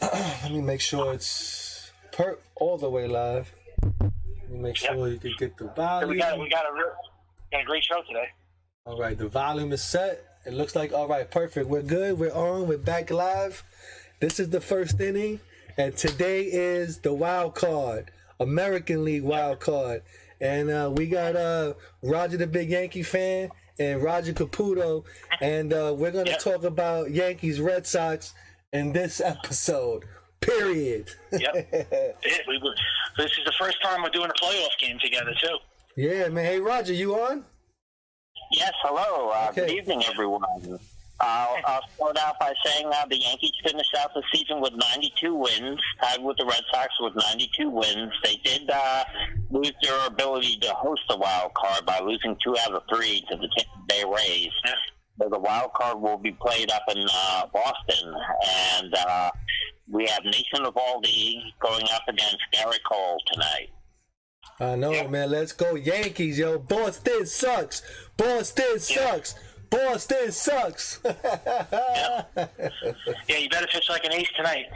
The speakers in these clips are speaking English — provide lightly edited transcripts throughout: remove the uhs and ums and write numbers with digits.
Let me make sure it's all the way live. Let me make sure you can get the volume. We got a great show today. All right, the volume is set. It looks like, all right, perfect. We're good. We're on. We're back live. This is the first inning, and today is the wild card, American League wild card. And we got Roger the Big Yankee fan and Roger Caputo, and we're going to talk about Yankees, Red Sox in this episode, period. Yep. This is the first time we're doing a playoff game together, too. Yeah, man. Hey, Roger, you on? Yes, hello. Okay. Good evening, everyone. I'll start out by saying the Yankees finished out the season with 92 wins, tied with the Red Sox with 92 wins. They did lose their ability to host the wild card by losing 2 out of 3 to the Tampa Bay Rays. So the wild card will be played up in Boston, and we have Nathan Eovaldi going up against Garrett Cole tonight. I know, man. Let's go Yankees, yo. Boston sucks. Boston sucks. Boston sucks. Yeah, you better pitch like an ace tonight.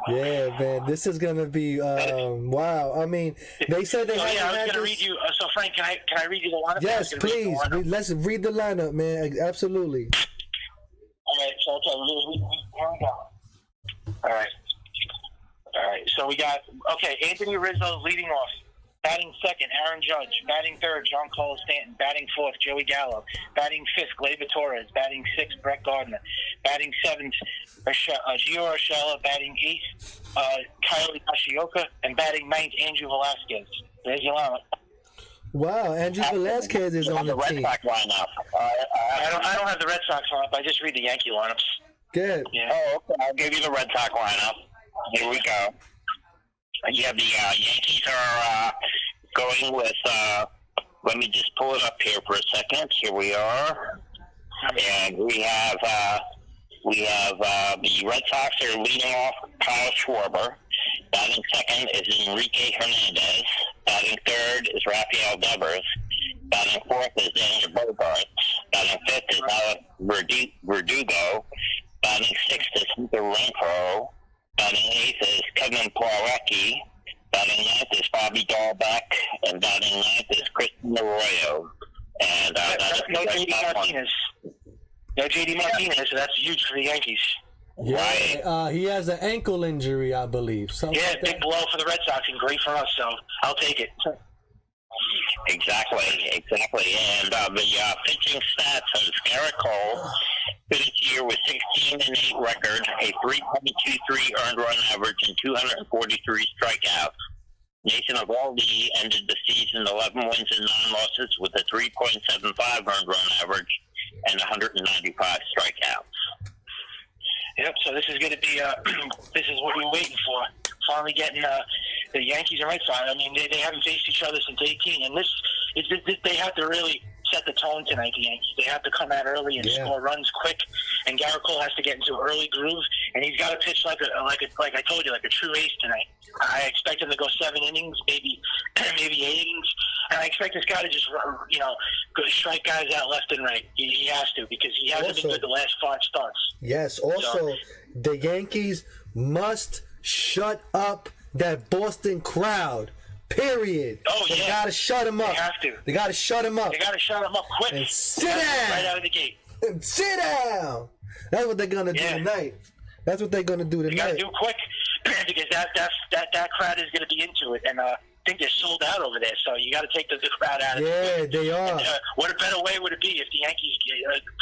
Yeah, man. This is gonna be wow. I mean, they said they had. I was gonna read you. So, Frank, can I read you the lineup? Yes, please. Let's read the lineup, man. Absolutely. All right. So, here we go. All right. So we got Anthony Rizzo leading off. Batting second, Aaron Judge. Batting third, John Cole Stanton. Batting fourth, Joey Gallo. Batting fifth, Gleyber Torres. Batting sixth, Brett Gardner. Batting seventh, Gio Urshela. Batting eighth, Kylie Yoshioka. And batting ninth, Andrew Velasquez. There's your lineup. Wow, Andrew Velasquez is on the team. Red Sox lineup. I don't have the Red Sox lineup. I just read the Yankee lineups. Good. Yeah. Oh, okay. I'll give you the Red Sox lineup. Here we go. You have the Yankees are going with, let me just pull it up here for a second. Here we are. And we have the Red Sox are leading off Kyle Schwarber. Batting second is Enrique Hernandez. Batting third is Rafael Devers. Batting fourth is Daniel Bogarts. Batting fifth is Alex Verdugo. Batting sixth is Hunter Renfroe. Batting eighth is Kevin Plawecki. Batting ninth is Bobby Dahlbeck. And batting ninth is Christian Arroyo. And no J.D. Martinez. No J.D. Martinez, so that's huge for the Yankees. Yeah, right. He has an ankle injury, I believe. Something like big blow for the Red Sox and great for us, so I'll take it. Exactly. And the pitching stats of Garrett Cole finished year with 16-8 record, a 3.23 earned run average, and 243 strikeouts. Nathan Eovaldi ended the season 11 wins and 9 losses with a 3.75 earned run average and 195 strikeouts. Yep. So this is going to be this is what we're waiting for. Finally getting the Yankees and Red Sox. I mean, they haven't faced each other since 18, and this they have to really set the tone tonight. The Yankees, they have to come out early and score runs quick. And Garrett Cole has to get into an early groove, and he's got to pitch like I told you, like a true ace tonight. I expect him to go 7 innings, maybe 8 innings, and I expect this guy to just go strike guys out left and right. He has to, because he hasn't been good the last 5 starts. Yes. Also, the Yankees must shut up that Boston crowd. Period. Oh, They gotta shut him up. They have to. They gotta shut him up. They got to shut him up quick. And sit down. Right out of the gate. And sit down. That's what they're gonna do tonight. That's what they're gonna do tonight. They got to do quick, because that crowd is going to be into it, and I think they're sold out over there. So you got to take the crowd out of it. Yeah, they are. And, what a better way would it be if the Yankees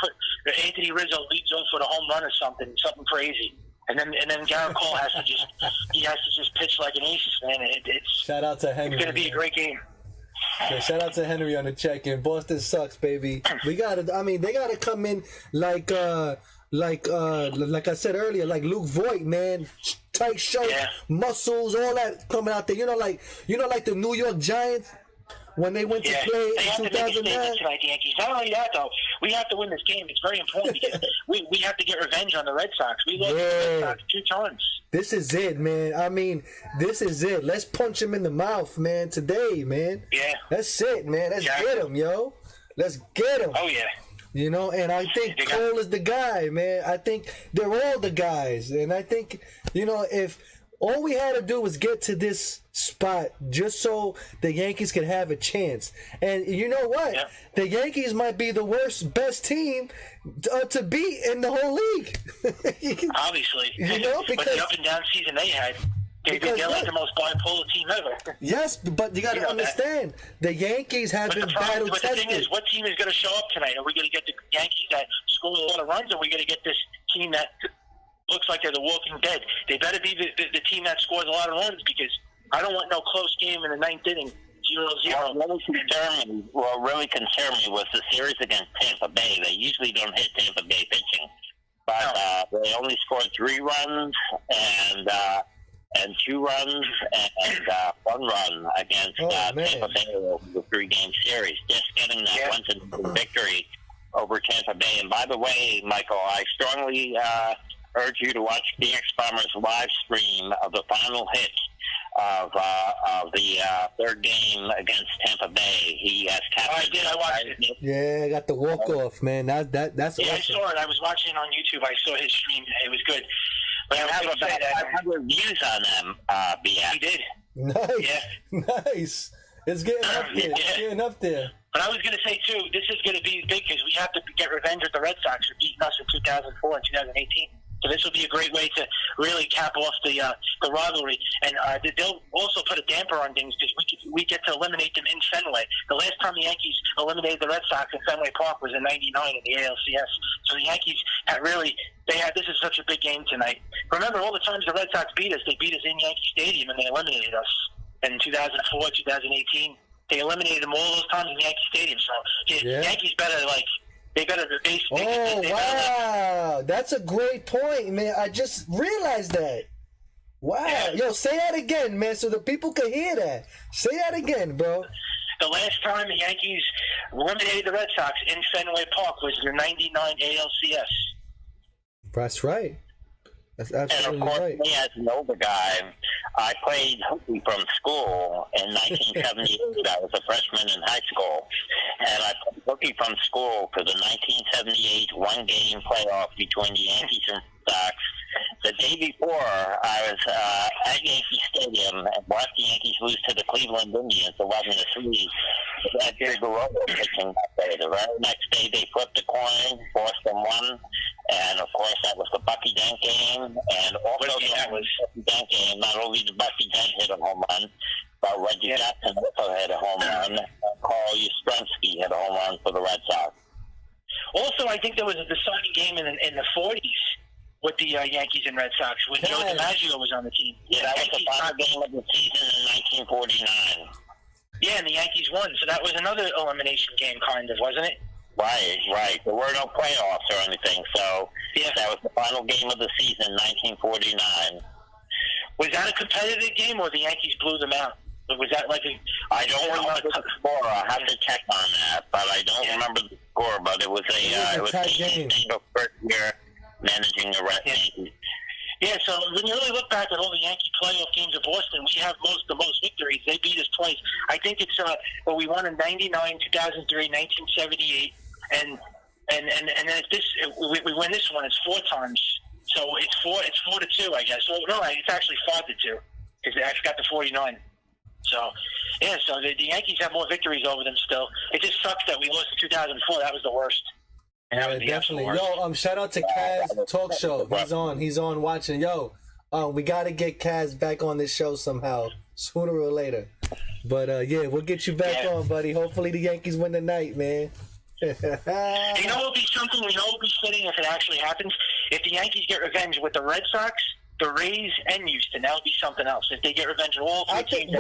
put Anthony Rizzo leads off with a home run or something crazy. And then Garrett Cole has to just pitch like an ace, man. Shout out to Henry. It's going to be a great game. Yeah, shout out to Henry on the check-in. Boston sucks, baby. They gotta come in like I said earlier, like Luke Voigt, man. Tight shirt, muscles, all that coming out there. Like the New York Giants when they went to play in 2009. Tonight, the Yankees. Not only that, though, we have to win this game. It's very important because we have to get revenge on the Red Sox. We lost the Red Sox 2 times. This is it, man. I mean, this is it. Let's punch him in the mouth, man, today, man. Yeah. That's it, man. Let's get him, yo. Let's get him. Oh, yeah. You know, and I think Cole is the guy, man. I think they're all the guys. And I think, you know, if all we had to do was get to this spot just so the Yankees could have a chance. And you know what? Yeah. The Yankees might be the best team to beat in the whole league. Obviously. You know, but because the up and down season they had, they're like the most bipolar team ever. yes, but you got to understand, the Yankees have been battle But the thing tested. is, what team is going to show up tonight? Are we going to get the Yankees that score a lot of runs, or are we going to get this team that looks like they're the Walking Dead? They better be the team that scores a lot of runs, because I don't want no close game in the ninth inning, 0-0. What really concerned me was the series against Tampa Bay. They usually don't hit Tampa Bay pitching, but they only scored 3 runs and 2 runs and 1 run against Tampa Bay over the 3-game series. Just getting that 1-0 victory over Tampa Bay. And by the way, Michael, I strongly urge you to watch Phoenix Bombers live stream of the final hit of the 3rd game against Tampa Bay. He has captured. I did. I watched it. Yeah, I got the walk-off, man. That's Yeah, awesome. I saw it. I was watching it on YouTube. I saw his stream. It was good. But I have was going to about say that 500 views on them, BS. he did. Nice. Nice. It's getting up there. It's getting up there. But I was going to say, too, this is going to be big because we have to get revenge with the Red Sox for beating us in 2004 and 2018. So this will be a great way to really cap off the rivalry. And they'll also put a damper on things because we get to eliminate them in Fenway. The last time the Yankees eliminated the Red Sox in Fenway Park was in '99 in the ALCS. So the Yankees this is such a big game tonight. Remember, all the times the Red Sox beat us, they beat us in Yankee Stadium and they eliminated us. In 2004, 2018, they eliminated them all those times in Yankee Stadium. So the Yankees they better base. Oh, wow. That's a great point, man. I just realized that. Wow. Yeah. Yo, say that again, man, so the people can hear that. Say that again, bro. The last time the Yankees eliminated the Red Sox in Fenway Park was the '99 ALCS. That's right. That's absolutely And of course, right. me as an older guy, I played hooky from school in 1978. I was a freshman in high school. And I played hooky from school for the 1978 one-game playoff between the Yankees and Sox. The day before, I was at Yankee Stadium and watched the Yankees lose to the Cleveland Indians 11-3. That Big Garoppolo pitching that day. The very next day, they flipped the coin. Boston won. And, of course, that was the Bucky Dent game. And also that was the Bucky Dent game. Not only did Bucky Dent hit a home run, but Reggie Jackson also hit a home run. And Carl Yastrzemski hit a home run for the Red Sox. Also, I think there was a deciding game in the 40s with the Yankees and Red Sox when Joe DiMaggio was on the team. Yeah, that was the final game of the season in 1949. Yeah, and the Yankees won, so that was another elimination game, kind of, wasn't it? Right. There were no playoffs or anything, so that was the final game of the season, 1949. Was that a competitive game, or the Yankees blew them out? Was that like a... I don't remember the score. I'll have to check on that, but I don't remember the score. But it was a tight game. First year managing the Red Yankees. Yeah, so when you really look back at all the Yankee playoff games of Boston, we have the most victories. They beat us twice. I think it's we won in '99, 2003, 1978, and then we win this one. It's 4 times. So it's 4-2, I guess. Well, no, it's actually 5-2 because I forgot the 49. So the Yankees have more victories over them still. It just sucks that we lost in 2004. That was the worst. Yeah, definitely. Yo, shout out to Kaz Talk Show. He's on watching. Yo, we gotta get Kaz back on this show somehow, sooner or later. But we'll get you back on, buddy. Hopefully the Yankees win tonight, man. You know what will be something? You know what will be fitting if it actually happens? If the Yankees get revenge with the Red Sox, the Rays, and Houston, that would be something else. If they get revenge with all 3 teams.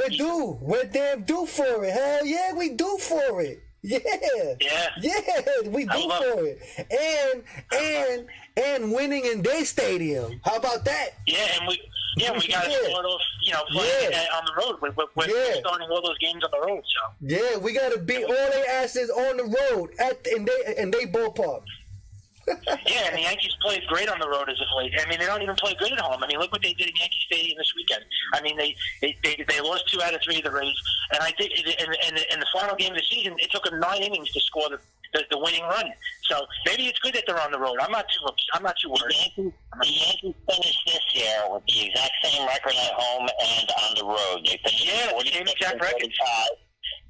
We're damn due for it. Hell yeah, we do for it. Yeah, we do for it, and winning in their stadium. How about that? Yeah, and we got to start off, playing on the road. We're starting all those games on the road. So yeah, we got to beat all their asses on the road in they ballpark. Yeah, and the Yankees played great on the road as of late. I mean, they don't even play good at home. I mean, look what they did in Yankee Stadium this weekend. I mean, they lost 2 out of 3 of the Rays, and I think in the final game of the season, it took them 9 innings to score the the winning run. So maybe it's good that they're on the road. I'm not too worried. The Yankees finished this year with the exact same record at home and on the road. They finished same exact record.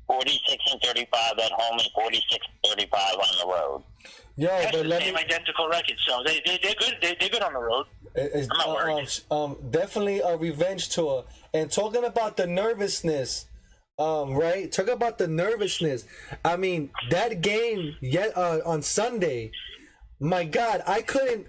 46 and 35 at home and 46 and 35 on the road. Yo, That's but the same identical record. So they're good. They're good on the road. It's, I'm not worried. Definitely a revenge tour. And talking about the nervousness, right? Talk about the nervousness. I mean, that game on Sunday, my God, I couldn't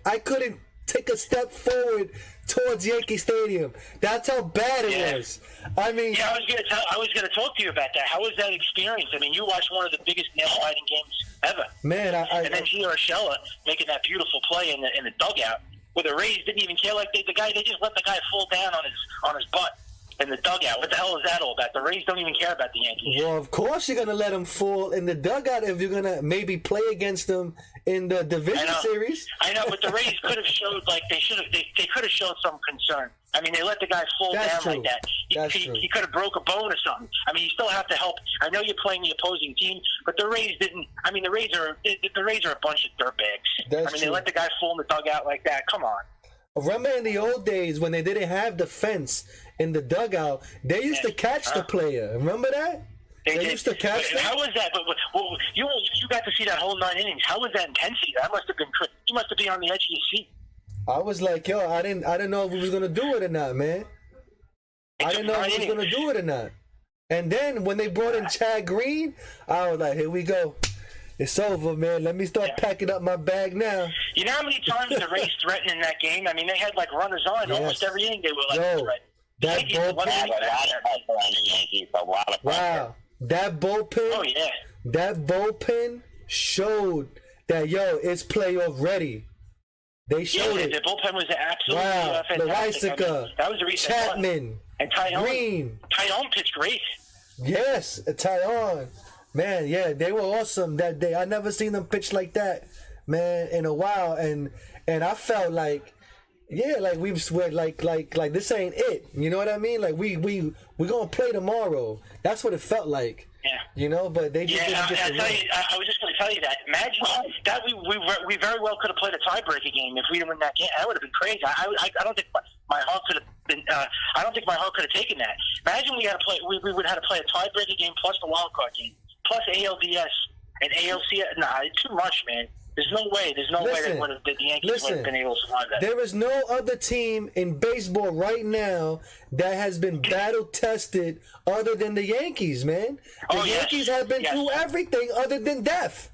take a step forward towards Yankee Stadium. That's how bad it was. I mean, yeah, I was gonna talk to you about that. How was that experience? I mean, you watched one of the biggest nail-biting games ever. Man, and then Gio Urshela making that beautiful play in the dugout, where the Rays didn't even care. Like they just let the guy fall down on his butt in the dugout. What the hell is that all about? The Rays don't even care about the Yankees. Well, of course you're gonna let him fall in the dugout if you're gonna maybe play against them in the division series. I know, but the Rays could have showed they could have showed some concern. I mean, they let the guy fall down like that. He could have broke a bone or something. I mean, you still have to help. I know you're playing the opposing team, but the Rays didn't. I mean, the Rays are a bunch of dirtbags. They let the guy fall in the dugout like that. Come on. Remember in the old days when they didn't have the fence in the dugout, they used to catch the player. Remember that? They used to catch them. How was that? But you got to see that whole 9 innings. How was that intensity? That must have been. You must have been on the edge of your seat. I was like, yo, I didn't know if we was gonna do it or not, man. I didn't know if we was gonna do it or not. And then when they brought in Chad Green, I was like, here we go. It's over, man. Let me start packing up my bag now. You know how many times the Rays threatened in that game? I mean, they had like runners on almost every inning. They were like threatening. That bullpen. Wow, that bullpen. Oh yeah. That bullpen showed that it's playoff ready. They showed it. The bullpen was absolutely fantastic. That was the reason. Chapman and Tyone. Green. Tyone pitched great. Yes, Tyone. Man, yeah, they were awesome that day. I never seen them pitch like that, man, in a while. And I felt like, like we swear, like this ain't it. You know what I mean? Like we gonna play tomorrow. That's what it felt like. Yeah. You know, but they just didn't get the win. I was just going to tell you that. Imagine that we very well could have played a tiebreaker game if we didn't win that game. That would have been crazy. I don't think my heart could have been. I don't think my heart could have taken that. Imagine we had to play. We would have had to play a tiebreaker game plus the wild card game plus ALDS and ALCS. Nah, it's too much, man. There's no way. There's no way that the Yankees would have been able to survive that. There is no other team in baseball right now that has been battle tested other than the Yankees, man. The Yankees have been through everything other than death.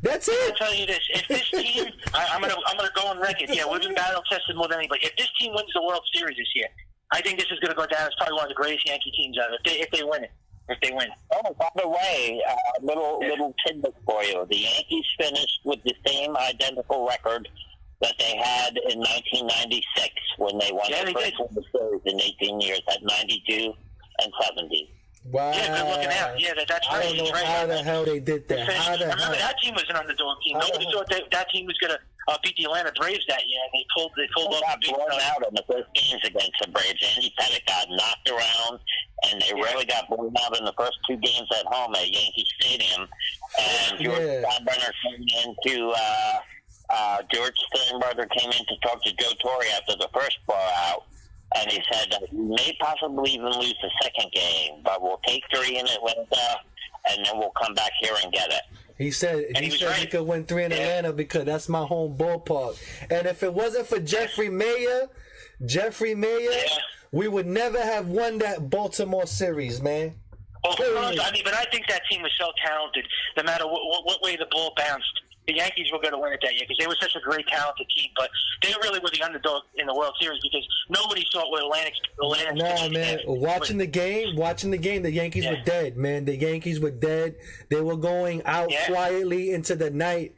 That's it. I'll tell you this: if this team, I'm gonna go on record. Yeah, we've been battle tested more than anybody. If this team wins the World Series this year, I think this is gonna go down as probably one of the greatest Yankee teams ever. If they win it. If they win. Oh, by the way, little tidbit for you. The Yankees finished with the same identical record that they had in 1996 when they won the first World Series in 18 years at 92 and 70. Wow. Yeah, good looking out. Yeah, that's right. I don't know how the hell they did that. Remember, that team was an underdog team. Nobody thought that team was going to beat the Atlanta Braves that year, and they pulled off. Got blown out in the first games against the Braves. Andy Pettitte got knocked around, and they really got blown out in the first 2 games at home at Yankee Stadium. And George Steinbrenner came into George Steinbrenner came in to talk to Joe Torre after the first blowout. And he said, we may possibly even lose the second game, but we'll take 3 in Atlanta, and then we'll come back here and get it. He said he could win 3 in Atlanta because that's my home ballpark. And if it wasn't for Jeffrey Mayer, we would never have won that Baltimore series, man. Well, I mean, but I think that team was so talented. No matter what way the ball bounced, the Yankees were going to win it that year because they were such a great, talented team. But they really were the underdog in the World Series because nobody thought what Atlantic. Nah, man. Watching the game, the Yankees were dead, man. The Yankees were dead. They were going out quietly into the night.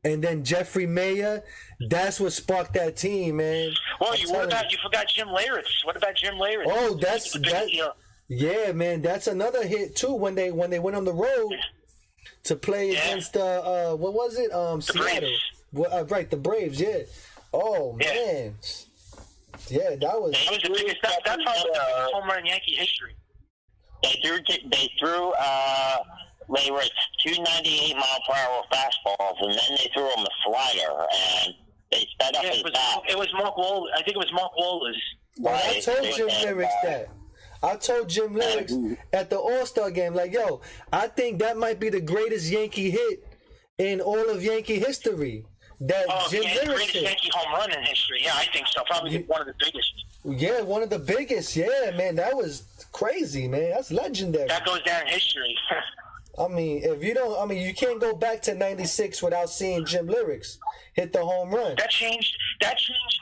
And then Jeffrey Mayer, that's what sparked that team, man. Well, you forgot Jim Leyritz. What about Jim Leyritz? Oh, yeah, man. That's another hit too when they went on the road. To play against what was it? Seattle. Right, the Braves. Yeah. Oh man. Yeah, that was the biggest. That's probably the biggest home run in Yankee history. They threw they were 298-mile-per-hour fastballs, and then they threw him a slider, and they sped up his bat. It was Mark Wahl. I think it was Mark Wahlers. Well, I told Jim Lyrics that. I told Jim Lyrics at the All-Star game, like, yo, I think that might be the greatest Yankee hit in all of Yankee history. That Jim Lyrics greatest hit. Yankee home run in history. Yeah, I think so. Probably one of the biggest. Yeah, one of the biggest. Yeah, man, that was crazy, man. That's legendary. That goes down in history. I mean, if you don't, I mean, you can't go back to '96 without seeing Jim Lyrics hit the home run. That changed.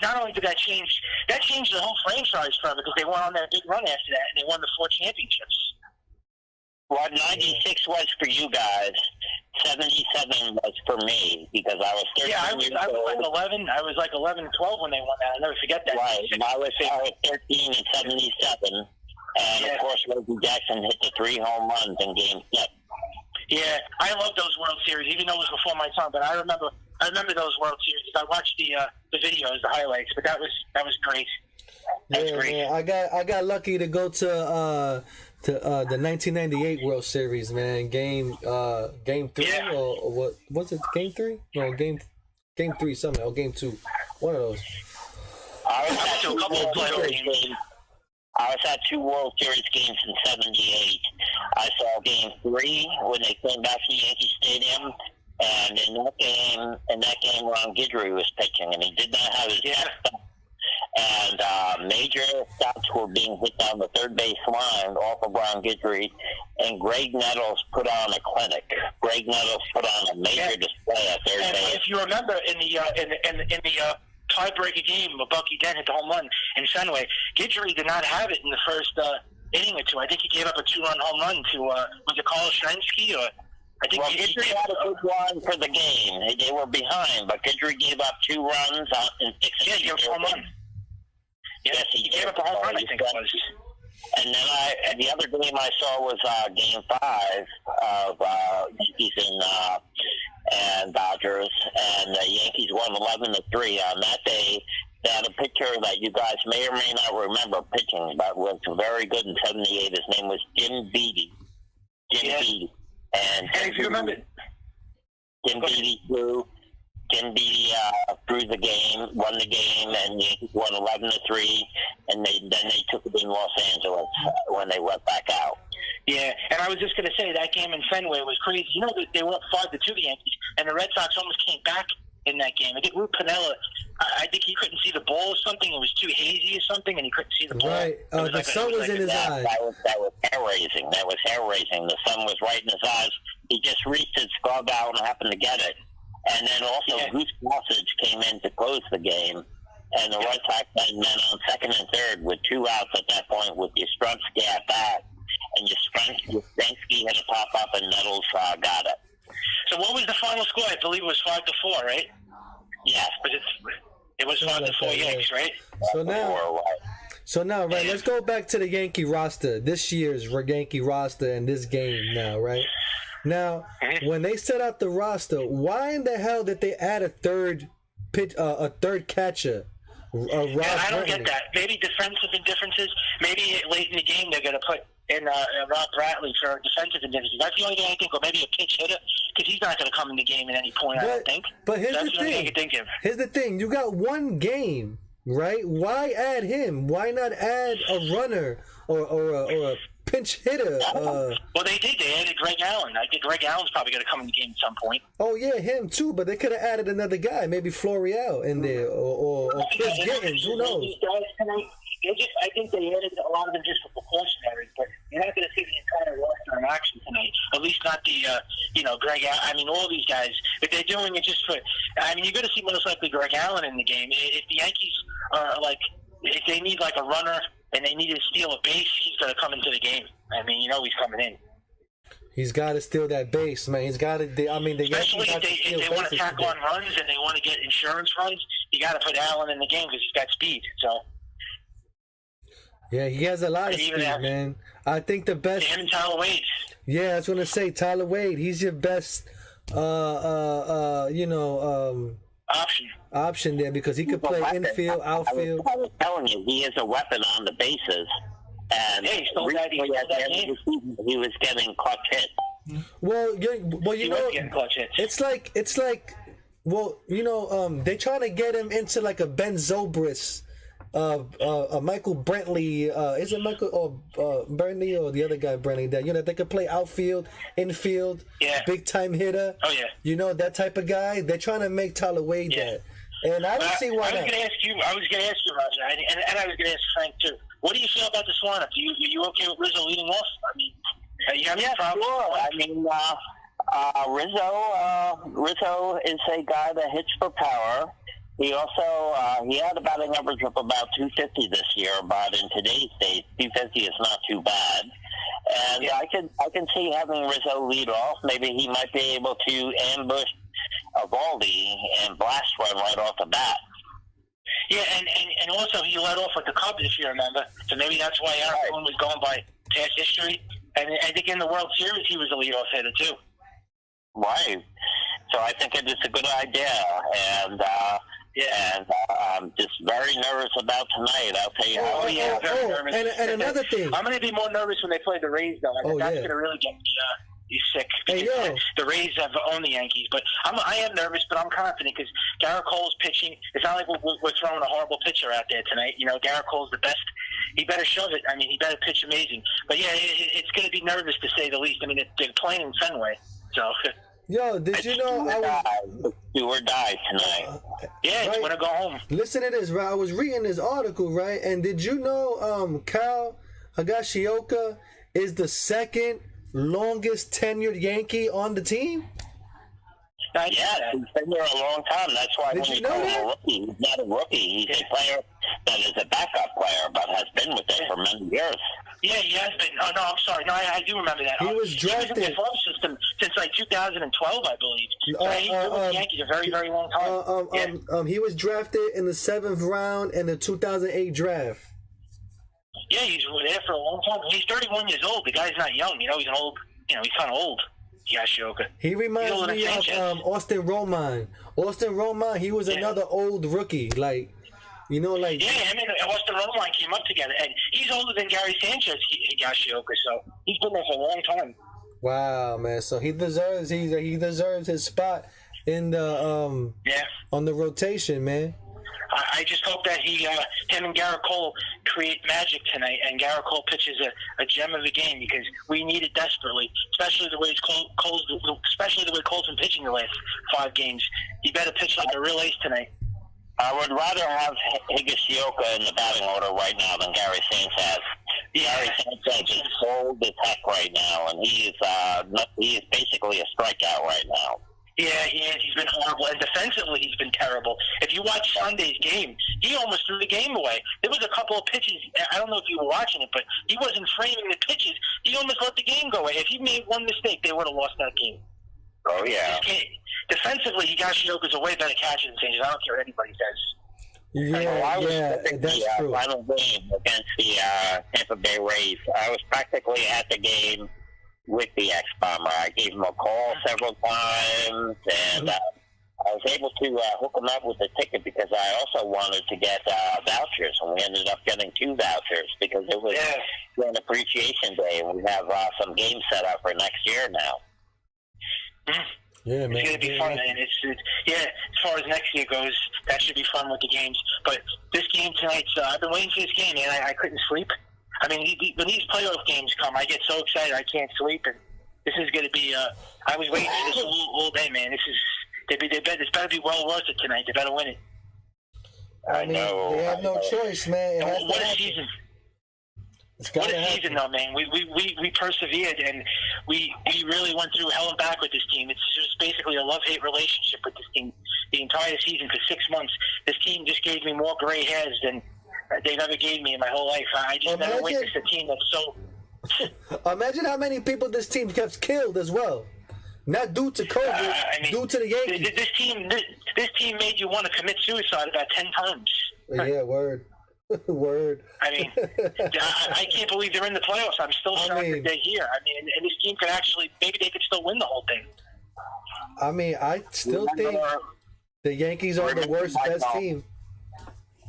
Not only did that change the whole franchise forever because they went on that big run after that and they won the 4 championships. What 96 was for you guys, 77 was for me because I was 13 I was like 11. I was like 11, 12 when they won that. I'll never forget that. Right, and I was 13 in 77, and of course Reggie Jackson hit the 3 home runs in Game 6. Yeah, I love those World Series, even though it was before my time. But I remember those World Series. I watched the videos, the highlights. But that was great. That was great. Man, I got lucky to go to the 1998 World Series, man. Game 3 or what was it? Game 3? No, game 3 something or game 2. One of those. I was at a couple of playoff games. I was at 2 World Series games in '78. I saw Game 3 when they came back to Yankee Stadium, and in that game, Ron Guidry was pitching, and he did not have his and major shots were being hit down the third base line off of Ron Guidry, and Greg Nettles put on a clinic. Greg Nettles put on a major display at third base. If you remember in the tiebreaker game, Bucky Dent hit the home run in Fenway. Guidry did not have it in the first inning or two. I think he gave up a 2-run home run to was it Carl Strensky or I think Guidry had a good run for the game. They were behind, but Guidry gave up 2 runs in 6 innings. Yeah, home run. Yes, he gave up a home run, I think it was. And then the other game I saw was Game 5 of Yankees and Dodgers, and the Yankees won 11-3. On that day, they had a pitcher that you guys may or may not remember pitching, but was very good in '78. His name was Jim Beattie. Beattie. And if you remember, Jim Beattie threw the game, won the game, and the Yankees won 11-3, and then they took it in Los Angeles when they went back out. Yeah, and I was just going to say that game in Fenway was crazy. You know, they were up 5-2 the Yankees, and the Red Sox almost came back in that game. I think Lou Piniella, I think he couldn't see the ball or something. It was too hazy or something, and he couldn't see the ball. Right. The sun was in his eyes. That was hair-raising. The sun was right in his eyes. He just reached his glove out and happened to get it. And then also Goose Gossage came in to close the game, and the Red Sox had men on second and third with 2 outs at that point with Yastrzemski at bat. And Yastrzemski had a pop-up, and Nettles got it. So what was the final score? I believe it was 5-4, right? Yes. But it was 5-4 Yanks, right? So now, right, let's go back to the Yankee roster, this year's Yankee roster and this game now, right? Now, when they set out the roster, why in the hell did they add a third catcher? I don't get that. Maybe defensive indifferences. Maybe late in the game they're going to put in Rob Bradley for defensive indifferences. That's the only thing I think. Or maybe a pinch hitter, because he's not going to come in the game at any point, I don't think. But here's That's the thing. I can think of. Here's the thing. You got one game, right? Why add him? Why not add a runner or a pinch hitter? Well, they did. They added Greg Allen. I think Greg Allen's probably going to come in the game at some point. Oh, yeah, him too. But they could have added another guy, maybe Florial in there or Chris Gittins. Who knows? I think they added a lot of them just for precautionary, but you're not going to see the entire roster in action tonight. At least not the, Greg Allen. I mean, all these guys. If they're doing it just for, I mean, you're going to see most likely Greg Allen in the game. If the Yankees are if they need like a runner and they need to steal a base, he's going to come into the game. I mean, you know he's coming in. He's got to steal that base, man. He's got to. I mean, especially if they want to tackle on runs and they want to get insurance runs, you got to put Allen in the game because he's got speed. So. Yeah, he has a lot of speed, man. I think the best. Him and Tyler Wade. Yeah, I was gonna say Tyler Wade. He's your best, option there because he could play infield, outfield. I was telling you, he is a weapon on the bases. And he stole that game. He was getting clutch hits. Well, He was getting clutch hits. it's like, well, they trying to get him into like a Ben Zobrist, Michael Brantley. Is it Michael or Brantley or the other guy Brantley? That they could play outfield, infield, big time hitter. Oh yeah. That type of guy. They're trying to make Tyler Wade that. And I don't see why not. I was going to ask you, Roger, and I was going to ask Frank too. What do you feel about this lineup? Are you okay with Rizzo leading off? I mean, you have any problems? Sure. I mean, Rizzo is a guy that hits for power. He also he had a batting average of about 250 this year, but in today's days, 250 is not too bad. And I can see having Rizzo lead off. Maybe he might be able to ambush Eovaldi and blast run right off the bat. Yeah, and also he led off with the Cubs, if you remember. So maybe that's why Aaron Boone was going by past history. And I think in the World Series he was a leadoff hitter too. Right. So I think it is a good idea, and I'm just very nervous about tonight. I'll tell you how. Oh yeah, very nervous. And another thing, I'm going to be more nervous when they play the Rays, though. That's going to really get me sick. The Rays have owned the Yankees, but I am nervous, but I'm confident because Garrett Cole's pitching. It's not like we're throwing a horrible pitcher out there tonight. Garrett Cole's the best. He better shove it. I mean, he better pitch amazing. But yeah, it's going to be nervous to say the least. I mean, they're playing in Fenway, so. Yo, did you know do or die tonight? Yeah, it's gonna go home. Listen to this, right? I was reading this article, right? And did you know Kyle Higashioka is the second longest tenured Yankee on the team? Yeah, he's been there a long time. That's why Did you know that? a rookie, he's not a rookie. He's a player that is a backup player, but has been with them for many years. Yeah, he has been. Oh, no, I'm sorry. No, I do remember that. He was drafted. He was in the farm system since, 2012, I believe. So he's been with the Yankees a very, very long time. He was drafted in the 7th round in the 2008 draft. Yeah, he's there for a long time. He's 31 years old. The guy's not young. He's an old. He's kind of old. Yashioka. He reminds me of Austin Romine. Austin Romine, he was another old rookie. Yeah, him and Austin Romine came up together, and he's older than Gary Sanchez, Yashioka. So he's been there for a long time. Wow, man! So he deserves his spot in the on the rotation, man. I just hope that him and Garrett Cole create magic tonight, and Garrett Cole pitches a gem of a game because we need it desperately, especially the way Cole's been pitching the last 5 games. He better pitch like a real ace tonight. I would rather have Higashioka in the batting order right now than Gary Sanchez. Gary Sanchez is cold as heck right now, and he is basically a strikeout right now. Yeah, he is. He's been horrible. And defensively, he's been terrible. If you watch Sunday's game, he almost threw the game away. There was a couple of pitches. I don't know if you were watching it, but he wasn't framing the pitches. He almost let the game go away. If he made one mistake, they would have lost that game. Oh, yeah. Defensively, Higashioka's a way better catcher than Sanchez. I don't care what anybody says. That's true. Final game against the Tampa Bay Rays. I was practically at the game with the X-Bomber. I gave him a call several times, and I was able to hook him up with a ticket because I also wanted to get vouchers, and we ended up getting 2 vouchers because it was an appreciation day, and we have some games set up for next year now. Yeah, man. It's going to be fun, man. As far as next year goes, that should be fun with the games. But this game tonight, I've been waiting for this game, man. I couldn't sleep. I mean, when these playoff games come, I get so excited I can't sleep, and this is going to be. I was waiting for this all day, man. This better be well worth it tonight. They better win it. I know. They have no choice, man. What a season! What a season, though, man. We persevered, and we really went through hell and back with this team. It's just basically a love-hate relationship with this team. The entire season for 6 months, this team just gave me more gray hairs than they never gave me in my whole life. I just never witnessed a team that's so... Imagine how many people this team kept killed as well. Not due to COVID, due to the Yankees. This team made you want to commit suicide about 10 times. Yeah, word. Word. I mean, I can't believe they're in the playoffs. I'm still shocked that they're here. I mean, and this team could actually, maybe they could still win the whole thing. I mean, I still think the Yankees are the worst, best team.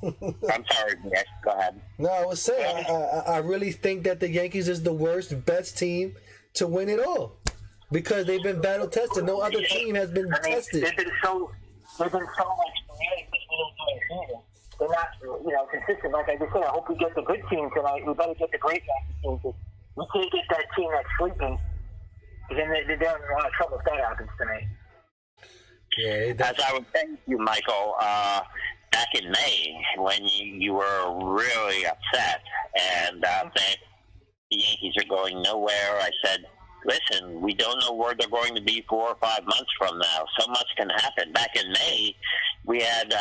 I'm sorry, yes, go ahead. No, I was saying, I really think that the Yankees is the worst, best team to win it all. because they've been battle tested. No other team has been tested. They've been so like sporadic this middle season. They're not, consistent. Like I just said, I hope we get the good team tonight. We better get the great Yankees team. We can't get that team that's sleeping. Because then they're in a lot of trouble if that happens tonight. Yeah, as I was saying to you, Michael, back in May, when you were really upset and saying the Yankees are going nowhere, I said, listen, we don't know where they're going to be 4 or 5 months from now. So much can happen. Back in May, we had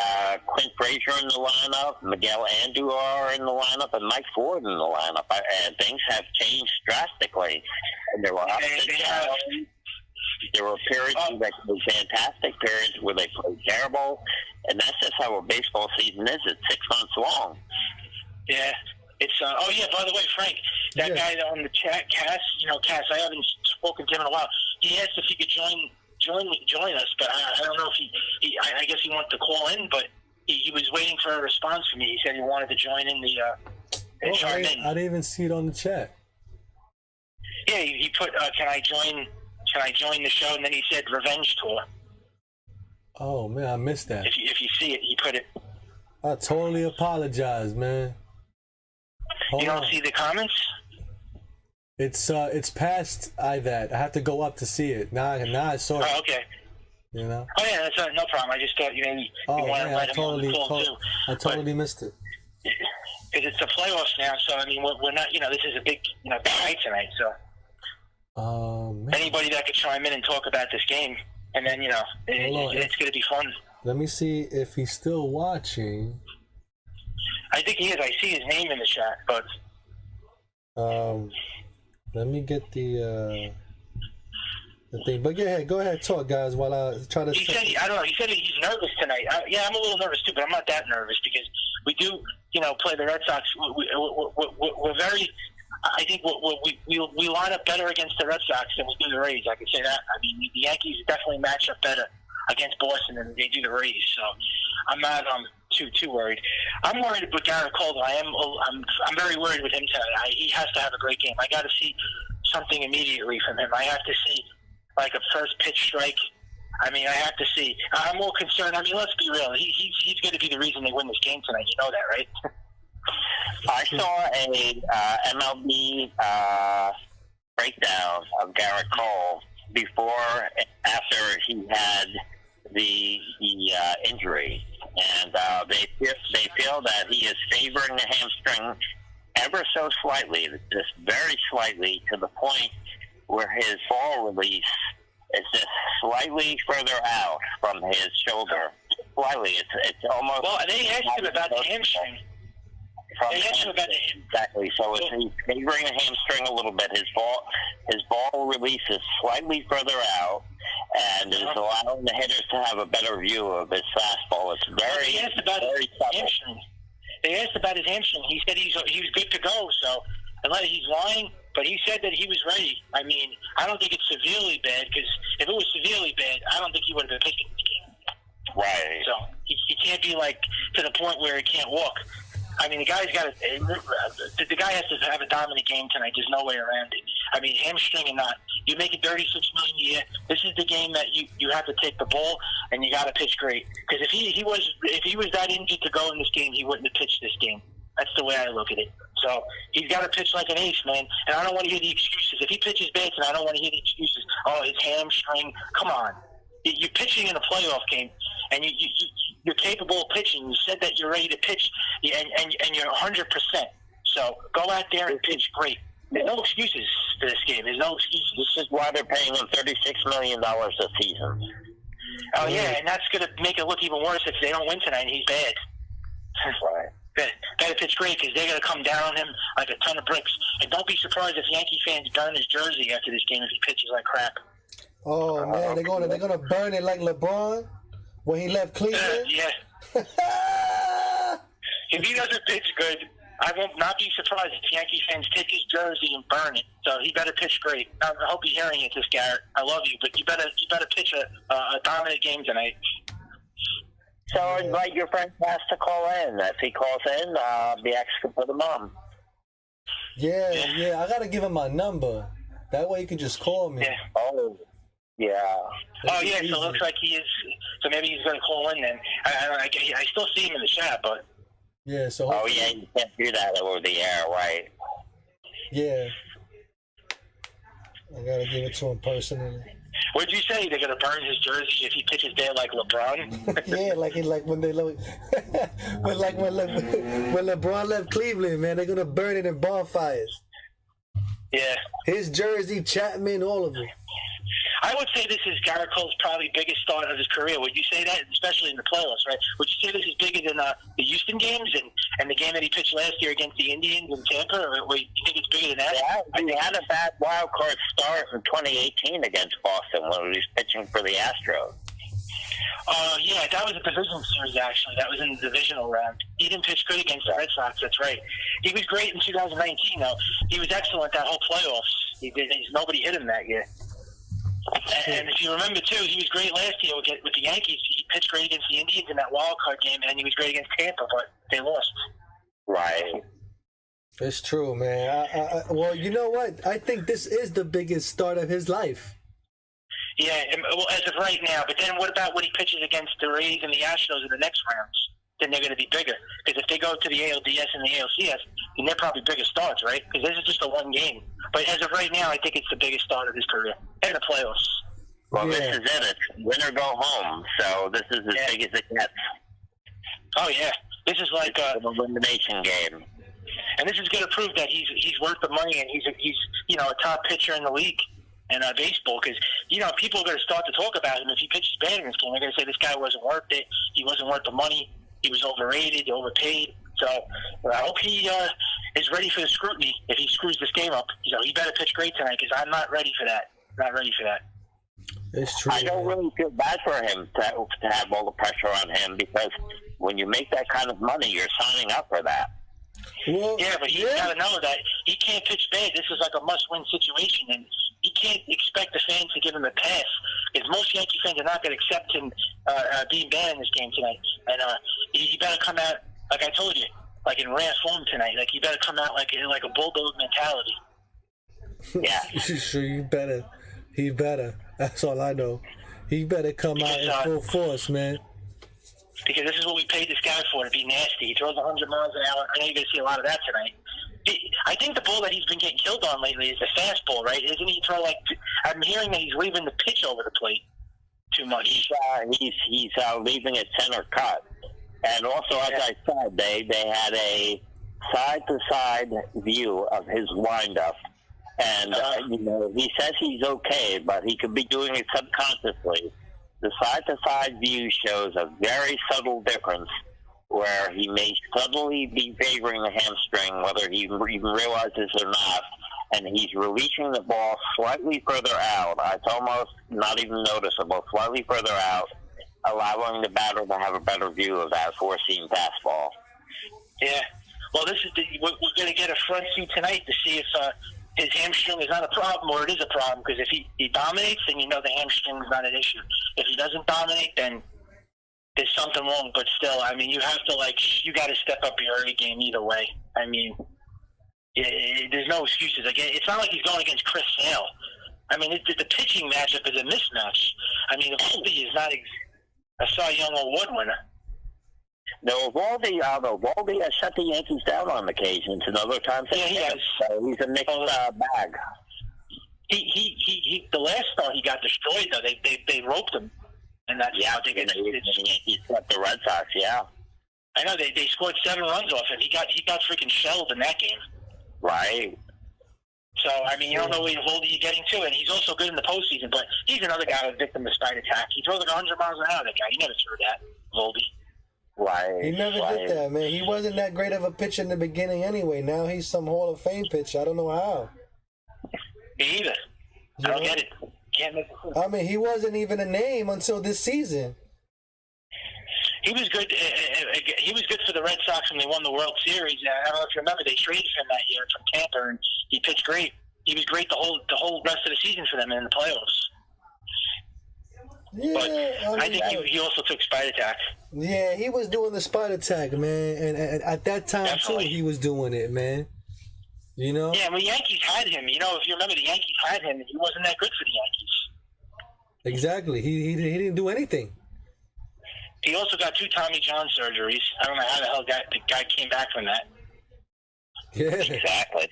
Clint Frazier in the lineup, Miguel Andujar in the lineup, and Mike Ford in the lineup. And things have changed drastically. And there were ups and downs. There were periods where they played fantastic, periods where they played terrible. And that's just how a baseball season is. It's 6 months long. Yeah. It's by the way, Frank, that guy on the chat, Cass, I haven't spoken to him in a while. He asked if he could join us, but I don't know if he I guess he wanted to call in, but he was waiting for a response from me. He said he wanted to join in the I didn't even see it on the chat. Yeah, he put can I join the show, and then he said revenge tour. Oh man, I missed that. If you see it, he put it. I totally apologize, man. You don't see the comments? It's past that. I have to go up to see it. Now I saw it. Oh, okay. You know? Oh yeah, that's no problem. I just thought you wanted to let him on the call too. I totally missed it. Because it's the playoffs now, so I mean we're not. This is a big big night tonight. So Man. anybody that could chime in and talk about this game, and then it's going to be fun. Let me see if he's still watching. I think he is. I see his name in the chat, but let me get the thing. But go ahead, talk, guys, while I try to. I don't know. He said he's nervous tonight. I'm a little nervous too, but I'm not that nervous because we do, play the Red Sox. We're very. I think we line up better against the Red Sox than we do the Rays. I can say that. I mean, the Yankees definitely match up better against Boston than they do the Rays. So I'm not too worried. I'm worried about Garrett Cole. I'm very worried with him tonight. He has to have a great game. I got to see something immediately from him. I have to see like a first pitch strike. I mean, I have to see. I'm more concerned. I mean, let's be real. He's going to be the reason they win this game tonight. You know that, right? I saw a MLB breakdown of Garrett Cole after he had the injury, and they feel that he is favoring the hamstring ever so slightly, just very slightly, to the point where his ball release is just slightly further out from his shoulder. Slightly, it's almost. Well, they asked him about the hamstring. Exactly. So he's favoring the hamstring a little bit. His ball release is slightly further out, and is allowing the hitters to have a better view of his fastball. It's very. They asked about his hamstring. They asked about his hamstring. He said he was good to go. So he's lying, but he said that he was ready. I mean, I don't think it's severely bad, because if it was severely bad, I don't think he would have been pitching the game. Right. So he can't be like to the point where he can't walk. I mean, the guy has to have a dominant game tonight. There's no way around it. I mean, hamstring or not, you make it $36 million a year. This is the game that you have to take the ball and you got to pitch great. Because if he was that injured to go in this game, he wouldn't have pitched this game. That's the way I look at it. So he's got to pitch like an ace, man. And I don't want to hear the excuses. If he pitches bad tonight, I don't want to hear the excuses. Oh, his hamstring. Come on. You're pitching in a playoff game, and you're capable of pitching. You said that you're ready to pitch, and you're 100%. So go out there and pitch great. There's no excuses for this game. There's no excuses. This is why they're paying him $36 million a season. Oh, yeah, and that's going to make it look even worse if they don't win tonight and he's bad. Right. Got to pitch great, because they're going to come down on him like a ton of bricks. And don't be surprised if Yankee fans burn his jersey after this game if he pitches like crap. Oh man, they're gonna burn it like LeBron when he left Cleveland. Yeah. If he doesn't pitch good, I will not be surprised if Yankee fans take his jersey and burn it. So he better pitch great. I hope you're hearing it, this Garrett. I love you, but you better pitch a dominant game tonight. So invite your friend Cass to call in. If he calls in, be extra for the mom. Yeah. I gotta give him my number. That way you can just call me. Yeah. Oh, yeah. Oh, yeah, so it looks like he is. So maybe he's going to call in then. I still see him in the chat, but. Yeah, so. Oh, yeah, you can't do that over the air, right? Yeah. I got to give it to him personally. What'd you say? They're going to burn his jersey if he pitches there like LeBron? Yeah, like when they when LeBron left Cleveland, man, they're going to burn it in bonfires. Yeah. His jersey, Chapman, all of it. I would say this is Garrett Cole's probably biggest start of his career. Would you say that, especially in the playoffs, right? Would you say this is bigger than the Houston games and the game that he pitched last year against the Indians in Tampa? Or you think it's bigger than that? Yeah, he had a bad wild card start in 2018 against Boston when he was pitching for the Astros. Yeah, that was a division series, actually. That was in the divisional round. He didn't pitch good against the Red Sox, that's right. He was great in 2019, though. He was excellent that whole playoffs. Nobody hit him that year. And if you remember, too, he was great last year with the Yankees. He pitched great against the Indians in that wild card game, and he was great against Tampa, but they lost. Right. It's true, man. Well, you know what? I think this is the biggest start of his life. Yeah, well, as of right now. But then what about when he pitches against the Rays and the Astros in the next rounds? Then they're going to be bigger. Because if they go to the ALDS and the ALCS, then they're probably bigger starts, right? Because this is just a one game. But as of right now, I think it's the biggest start of his career. And the playoffs. Well, This is it. It's win or go home. So this is as big as it gets. Oh, yeah. This is like an elimination game. And this is going to prove that he's worth the money and he's a top pitcher in the league in baseball. Because, people are going to start to talk about him. If he pitches bad in this game, they're going to say this guy wasn't worth it. He wasn't worth the money. He was overrated, overpaid. So I hope he is ready for the scrutiny if he screws this game up. He better pitch great tonight because I'm not ready for that. Not ready for that. It's true. I don't really feel bad for him to have all the pressure on him because when you make that kind of money, you're signing up for that. Well, yeah, but he's got to know that he can't pitch bad. This is like a must-win situation, and he can't expect the fans to give him a pass. Because most Yankee fans are not going to accept him being bad in this game tonight. And he better come out, like I told you, like in rare form tonight. Like he better come out like a bulldog mentality. Yeah. Sure, he better. That's all I know. He better come out in full force, man. Because this is what we paid this guy for, to be nasty. He throws 100 miles an hour. I know you're going to see a lot of that tonight. I think the ball that he's been getting killed on lately is the fastball, right? Isn't he throw I'm hearing that he's leaving the pitch over the plate too much. He's leaving it center cut. And also, as I said, they had a side-to-side view of his windup. And, he says he's okay, but he could be doing it subconsciously. The side-to-side view shows a very subtle difference where he may subtly be favoring the hamstring, whether he even realizes or not, and he's releasing the ball slightly further out. It's almost not even noticeable, slightly further out, allowing the batter to have a better view of that four-seam fastball. Yeah. Well, we're going to get a front seat tonight to see if his hamstring is not a problem or it is a problem, because if he dominates, then the hamstring is not an issue. If he doesn't dominate, then there's something wrong. But still, you have to, you got to step up your early game either way. There's no excuses. It's not like he's going against Chris Sale. The pitching matchup is a mismatch. Evaldi is not a Cy Young Award winner. No, Evaldi has shut the Yankees down on occasions, and other times he has. So he's a mixed bag. He the last start he got destroyed though. They roped him, and that's how they get. He swept the Red Sox. Yeah, I know they scored 7 runs off him. He got freaking shelled in that game. Right. So you don't know what Evaldi you're getting to, and he's also good in the postseason. But he's another guy who's victim of spine attack. He throws 100 miles an hour. That guy, he never threw that. Evaldi. Right. He never did that, man. He wasn't that great of a pitcher in the beginning anyway. Now he's some Hall of Fame pitcher. I don't know how. Me either. I don't get it. Can't make it. He wasn't even a name until this season. He was good. He was good for the Red Sox when they won the World Series. I don't know if you remember, they traded him that year from Tampa, and he pitched great. He was great the whole rest of the season for them in the playoffs. Yeah, but I think he also took spine attack. Yeah, he was doing the spine attack, man, and at that time too, he was doing it, man. You know? Yeah, well, the Yankees had him. You know, if you remember, the Yankees had him, and he wasn't that good for the Yankees. Exactly. He didn't do anything. He also got 2 Tommy John surgeries. I don't know how the hell the guy came back from that. Yeah. Exactly.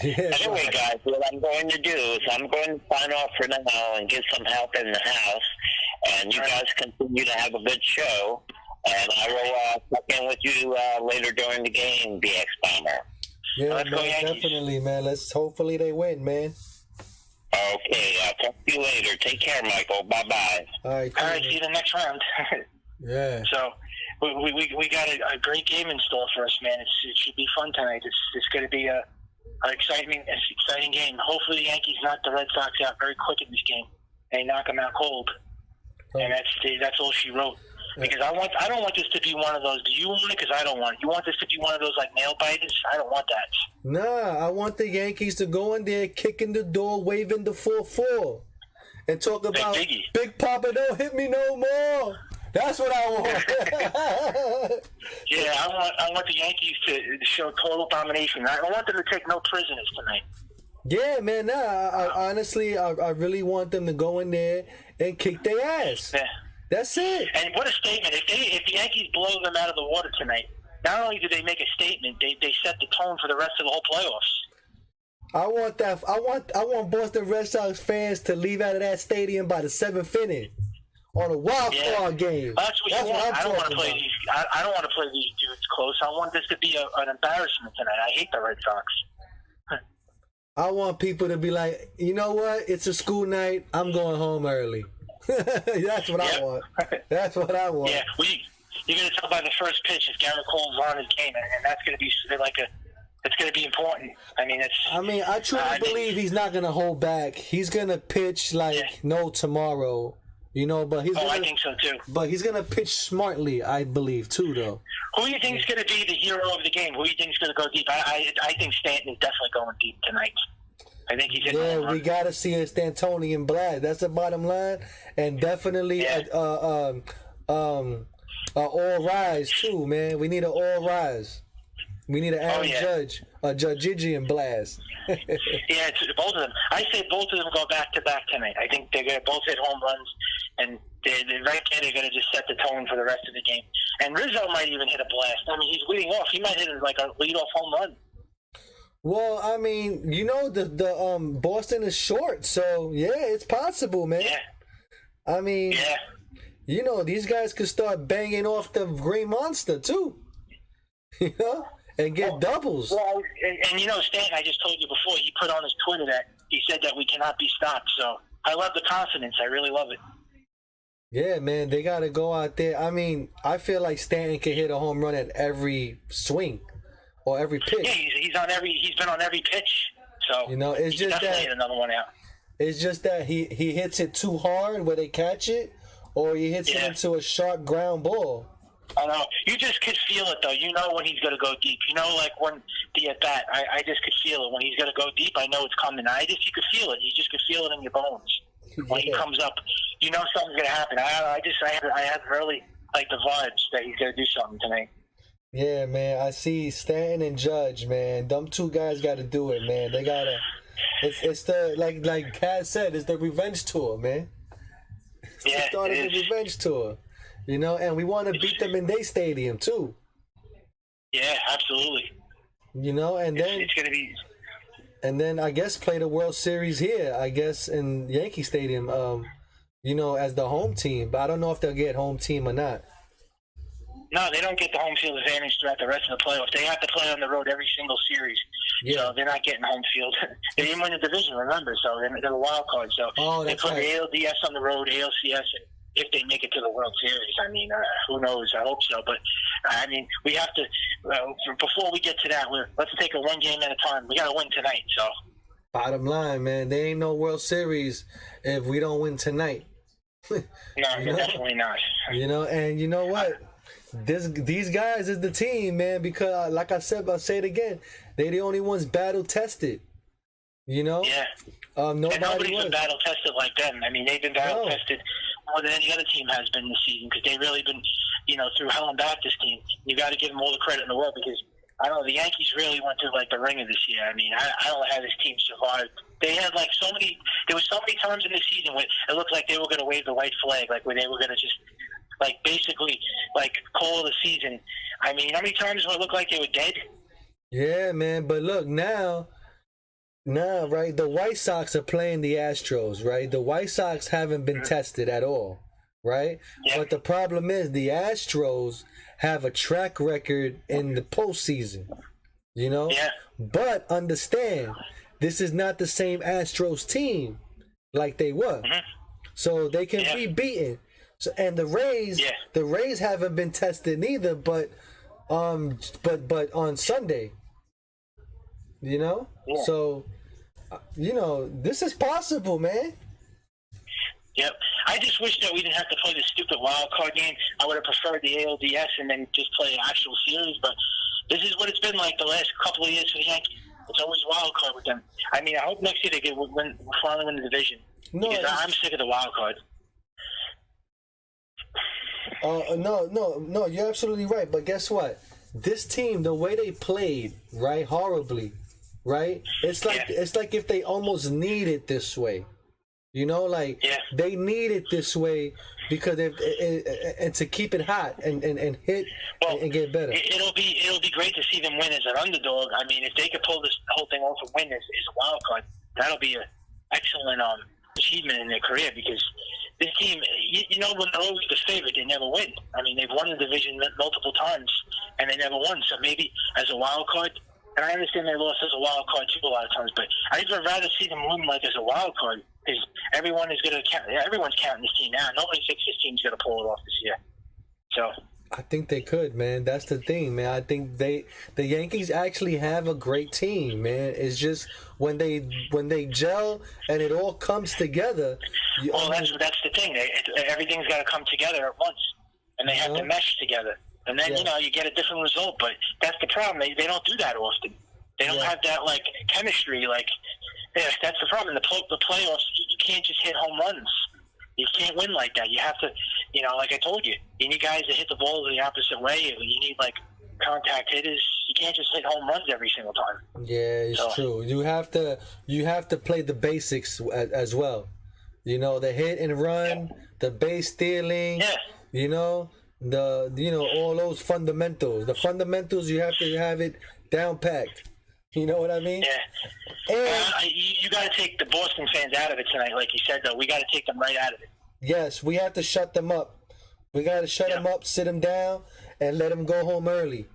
Yeah. Anyway, guys, what I'm going to do is I'm going to sign off for now and get some help in the house. And you guys continue to have a good show. And I will check in with you later during the game, BX Bomber. Yeah, Let's go man, Yankees. definitely, man. Hopefully they win, man. Okay, I'll talk to you later. Take care, Michael. Bye-bye. All right, cool, All right, man. see you the next round. Yeah. So we got a great game in store for us, man. It should be fun tonight. It's going to be an exciting game. Hopefully the Yankees knock the Red Sox out very quick in this game. They knock them out cold, and that's all she wrote. Because I don't want this to be one of those. Do you want it? Because I don't want it. You want this to be one of those like nail biters? I don't want that. Nah, I want the Yankees to go in there, kicking the door, waving the 4-4, and talk about Big Papa don't hit me no more. That's what I want. Yeah, I want the Yankees to show total domination. I don't want them to take no prisoners tonight. Yeah, man. Nah, I honestly, I really want them to go in there and kick their ass. Yeah. That's it. And what a statement! If the Yankees blow them out of the water tonight, not only do they make a statement, they set the tone for the rest of the whole playoffs. I want that. I want Boston Red Sox fans to leave out of that stadium by the 7th inning on a wild card game. That's what you want. I don't want to play about. these. I don't want to play these dudes close. I want this to be an embarrassment tonight. I hate the Red Sox. I want people to be like, you know what? It's a school night. I'm going home early. That's what I want. That's what I want. Yeah, you're going to tell by the first pitch if Garrett Cole's on his game, and that's going to be it's going to be important. I truly believe he's not going to hold back. He's going to pitch like no tomorrow, you know. But I think so too. But he's going to pitch smartly, I believe too, though. Who do you think is going to be the hero of the game? Who do you think is going to go deep? I think Stanton is definitely going deep tonight. I think he's we got to see a Stantonian blast. That's the bottom line, and definitely all rise too, man. We need an all rise. We need an Aaron Judge, a Judgigian blast. Yeah, it's both of them. I say both of them go back to back tonight. I think they're going to both hit home runs, and they're going to just set the tone for the rest of the game. And Rizzo might even hit a blast. I mean, he's leading off. He might hit like a leadoff home run. Well, I mean, you know, the Boston is short, so yeah, it's possible, man. Yeah. I mean, you know, these guys could start banging off the Green Monster too, you know, and get doubles. Well, and you know, Stanton, I just told you before, he put on his Twitter that he said that we cannot be stopped. So I love the confidence. I really love it. Yeah, man, they got to go out there. I mean, I feel like Stanton can hit a home run at every swing. Or every pitch. Yeah, he's been on every pitch. So you know, it's just definitely that hit another one out. It's just that he hits it too hard where they catch it, or he hits it into a sharp ground ball. I know. You just could feel it though. You know when he's gonna go deep. You know, like when the at bat. I just could feel it when he's gonna go deep. I know it's coming. You could feel it. You just could feel it in your bones when he comes up. You know something's gonna happen. I have really like the vibes that he's gonna do something tonight. Yeah, man. I see Stanton and Judge, man. Them two guys got to do it, man. They gotta. It's the like Kaz said. It's the revenge tour, man. It's the start of the revenge tour, you know. And we want to beat them in their stadium too. Yeah, absolutely. You know, and then it's gonna be. And then I guess play the World Series here. I guess in Yankee Stadium. You know, as the home team, but I don't know if they'll get home team or not. No, they don't get the home field advantage throughout the rest of the playoffs. They have to play on the road every single series. Yeah. So they're not getting home field. They didn't win the division, remember, so they're a wild card. So they put the ALDS on the road, ALCS, and if they make it to the World Series, I mean, who knows? I hope so. But, I mean, we have to, before we get to that, let's take it one game at a time. We got to win tonight, so. Bottom line, man, there ain't no World Series if we don't win tonight. No, definitely not. You know, and you know what? These guys is the team, man, because like I said, I'll say it again, they the only ones battle tested. You know? Yeah. Nobody's been battle tested like them. I mean, they've been battle tested more than any other team has been this season because they've really been, you know, through hell and back this team. You got to give them all the credit in the world because I don't know. The Yankees really went through like the ringer this year. I mean, I don't know how this team survived. They had like so many. There was so many times in the season where it looked like they were going to wave the white flag, like where they were going to just like basically like call the season. I mean, how many times would it look like they were dead? Yeah, man. But look now, right? The White Sox are playing the Astros, right? The White Sox haven't been tested at all, right? Yeah. But the problem is the Astros have a track record in the postseason, you know? Yeah. But understand, this is not the same Astros team like they were. So they can be beaten. So, and the Rays haven't been tested neither, but on Sunday, you know? Yeah. So, you know, this is possible, man. Yep. I just wish that we didn't have to play this stupid wild card game. I would have preferred the ALDS and then just play an actual series, but this is what it's been like the last couple of years for the Yankees. It's always wild card with them. I mean, I hope next year they finally win the division. No, because I'm sick of the wild card. No, you're absolutely right. But guess what? This team, the way they played, right, horribly, right? It's like if they almost need it this way. You know, like they need it this way because and to keep it hot and hit and get better. It'll be great to see them win as an underdog. I mean, if they could pull this whole thing off and win as a wild card, that'll be an excellent achievement in their career because this team, you know, when they're always the favorite, they never win. I mean, they've won the division multiple times and they never won. So maybe as a wild card, and I understand they lost as a wild card too a lot of times, but I'd rather see them win like as a wild card because everyone's counting this team now. Nobody thinks this team's going to pull it off this year. So I think they could, man. That's the thing, man. I think the Yankees actually have a great team, man. It's just when they gel and it all comes together. That's the thing. Everything's got to come together at once, and they have to mesh together. And then, you know, you get a different result. But that's the problem. They don't do that often. They don't have that, like, chemistry. Like, that's the problem. The playoffs, you can't just hit home runs. You can't win like that. You have to, you know, like I told you, you need guys to hit the ball the opposite way. You need, like, contact hitters. You can't just hit home runs every single time. Yeah, it's true. You have to play the basics as well. You know, the hit and run, the base stealing, you know, all those fundamentals. The fundamentals, you have to have it down packed. You know what I mean? Yeah. And you got to take the Boston fans out of it tonight, like you said, though. We got to take them right out of it. Yes, we have to shut them up. We got to shut them up, sit them down, and let them go home early.